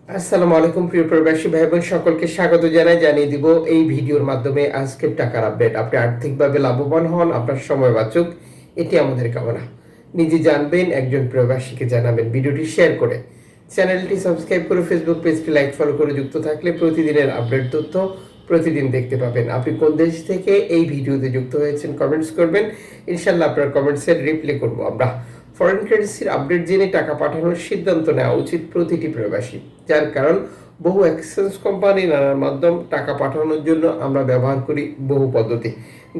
আসসালামু আলাইকুম প্রিয় প্রবাসী ভাই বোন সকলকে স্বাগত জানিয়ে দিব এই ভিডিওর মাধ্যমে আজকের টাকার আপডেট। আপনি আর্থিকভাবে লাভবান হন, আপনার সময় বাঁচুক, এটি আমাদের কামনা। নিজে জানবেন, একজন প্রবাসীকে জানাবেন, ভিডিওটি শেয়ার করে চ্যানেলটি সাবস্ক্রাইব করে ফেসবুক পেজটি লাইক ফলো করে যুক্ত থাকলে প্রতিদিনের আপডেট তথ্য প্রতিদিন দেখতে পাবেন। আপনি কোন দেশ থেকে এই ভিডিওতে যুক্ত হয়েছেন কমেন্টস করবেন, ইনশাল্লাহ আপনার কমেন্টসের রিপ্লাই করব আমরা। ফরেন কারেন্সির আপডেট জেনে টাকা পাঠানোর সিদ্ধান্ত নেওয়া উচিত প্রতিটি প্রবাসী। যার কারণ বহু এক্সচেঞ্জ কোম্পানি নানান মাধ্যম টাকা পাঠানোর জন্য আমরা ব্যবহার করি বহু পদ্ধতি,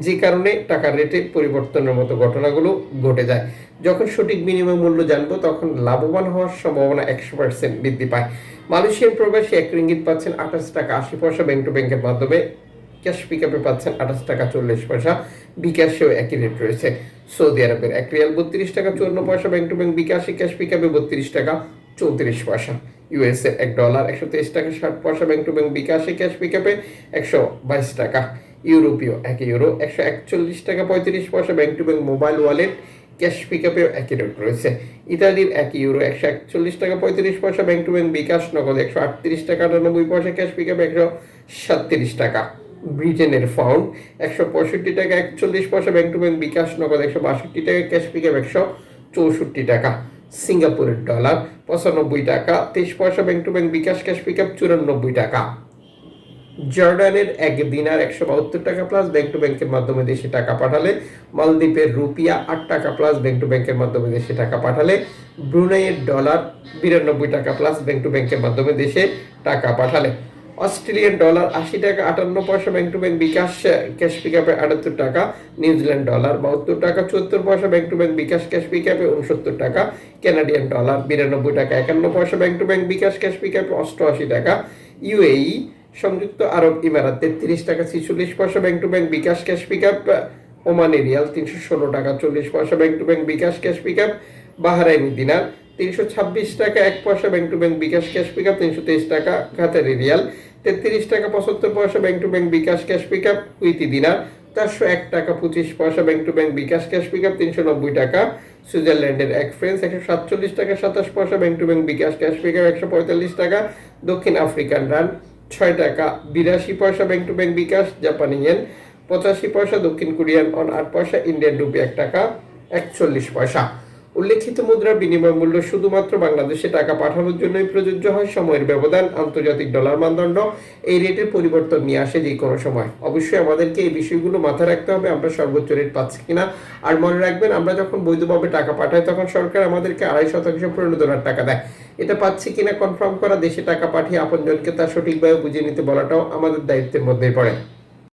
যে কারণে টাকার রেটে পরিবর্তনের মতো ঘটনাগুলো ঘটে যায়। যখন সঠিক বিনিময় মূল্য জানবো তখন লাভবান হওয়ার সম্ভাবনা 100% বৃদ্ধি পায়। মালয়েশিয়ান প্রবাসী 1 রিঙ্গিত পাচ্ছেন 28 টাকা 80 পয়সা ব্যাংক টু ব্যাংকের মাধ্যমে, ক্যাশ পিকআপে পাচ্ছেন 28 টাকা 40 পয়সা, বিকাশেও একই রেট রয়েছে। সৌদি আরবের 1 রিয়াল 32 টাকা 54 পয়সা ব্যাংক টু ব্যাংক বিকাশে, ক্যাশ পিকআপে 32 টাকা 34 পয়সা। ইউএসএ $1 123 টাকা 60 পয়সা ব্যাংক টু ব্যাংক বিকাশে, ক্যাশ পিকআপে 122 টাকা। ইউরোপীয় 1 ইউরো 141 টাকা 35 পয়সা bank to bank mobile wallet, cash পিকআপেও একই রেট রয়েছে। ইতালির 1 ইউরো 141 টাকা 35 পয়সা ব্যাংক টু ব্যাংক বিকাশ, নগদ 138 টাকা 99 পয়সা, ক্যাশ পিকআপে 137 টাকা। ব্রিটেনের পাউন্ড 165 টাকা 41 পয়সা ব্যাংক টু ব্যাংক বিকাশ, নগদ 162 টাকা, ক্যাশ পিকআপ 164 টাকা। সিঙ্গাপুরের ডলার 95 টাকা 23 পয়সা bank to bank bKash, cash pickup 94 টাকা। জর্ডানের 1 দিনার 172 টাকা প্লাস ব্যাংক টু ব্যাংকের মাধ্যমে দেশে টাকা পাঠালে, মালদ্বীপের রুপিয়া 8 টাকা প্লাস ব্যাংক টু ব্যাংকের মাধ্যমে দেশে টাকা পাঠালে, ব্রুনাইয়ের ডলার 92 টাকা প্লাস ব্যাংক টু ব্যাংকের মাধ্যমে দেশে টাকা পাঠালে, অস্ট্রেলিয়ান ডলার 80 টাকা 58 পয়সা bank to bank bKash, cash পিকআপে 78 টাকা, নিউজিল্যান্ড ডলার 72 টাকা 74 পয়সা bank to bank bKash, cash পিকআপে 69 টাকা, কানাডিয়ান ডলার 92 টাকা 51 পয়সা bank to bank bKash, cash পিকআপে 88 টাকা। ইউএই সংযুক্ত আরব ইমারাত 33 টাকা 46 পয়সা bank to bank bKash, cash pickup. Omani riyal 316 টাকা 40 পয়সা bank to bank bKash, cash pickup. Bahraini dinar 326 টাকা 1 পয়সা bank to bank bKash, cash pickup. 323 টাকা কাতারি রিয়াল 33 টাকা 75 পয়সা bank to bank bKash, cash pickup. Kuwaiti dinar 401 টাকা 25 পয়সা bank to bank bKash, cash pickup. 390 টাকা। সুইজারল্যান্ডের 1 ফ্রান্স 147 টাকা 27 পয়সা bank to bank bKash, cash pickup. 145 টাকা। দক্ষিণ আফ্রিকান রান 6 টাকা 82 পয়সা ব্যাংক টু ব্যাংক বিকাশ, জাপানি ইয়েন 85 পয়সা, দক্ষিণ কোরিয়ান অন 8 পয়সা, ইন্ডিয়ান রুপি 1 টাকা 41 পয়সা। উল্লেখিত মুদ্রার বিনিময় মূল্য শুধুমাত্র বাংলাদেশে টাকা পাঠানোর জন্যই প্রযোজ্য হয়। সময়ের ব্যবধান, আন্তর্জাতিক ডলার মানদণ্ড এই রেটের পরিবর্তন নিয়ে আসে যে কোনো সময়। অবশ্যই আমাদেরকে এই বিষয়গুলো মাথায় রাখতে হবে, আমরা সর্বোচ্চ রেট পাচ্ছি কিনা। আর মনে রাখবেন, আমরা যখন বৈধভাবে টাকা পাঠাই তখন সরকার আমাদেরকে 2.5% প্রণোদনার টাকা দেয়। এটা পাচ্ছি কিনা কনফার্ম করা, দেশে টাকা পাঠিয়ে আপনজনকে তার সঠিকভাবে বুঝিয়ে নিতে বলাটাও আমাদের দায়িত্বের মধ্যেই পড়ে।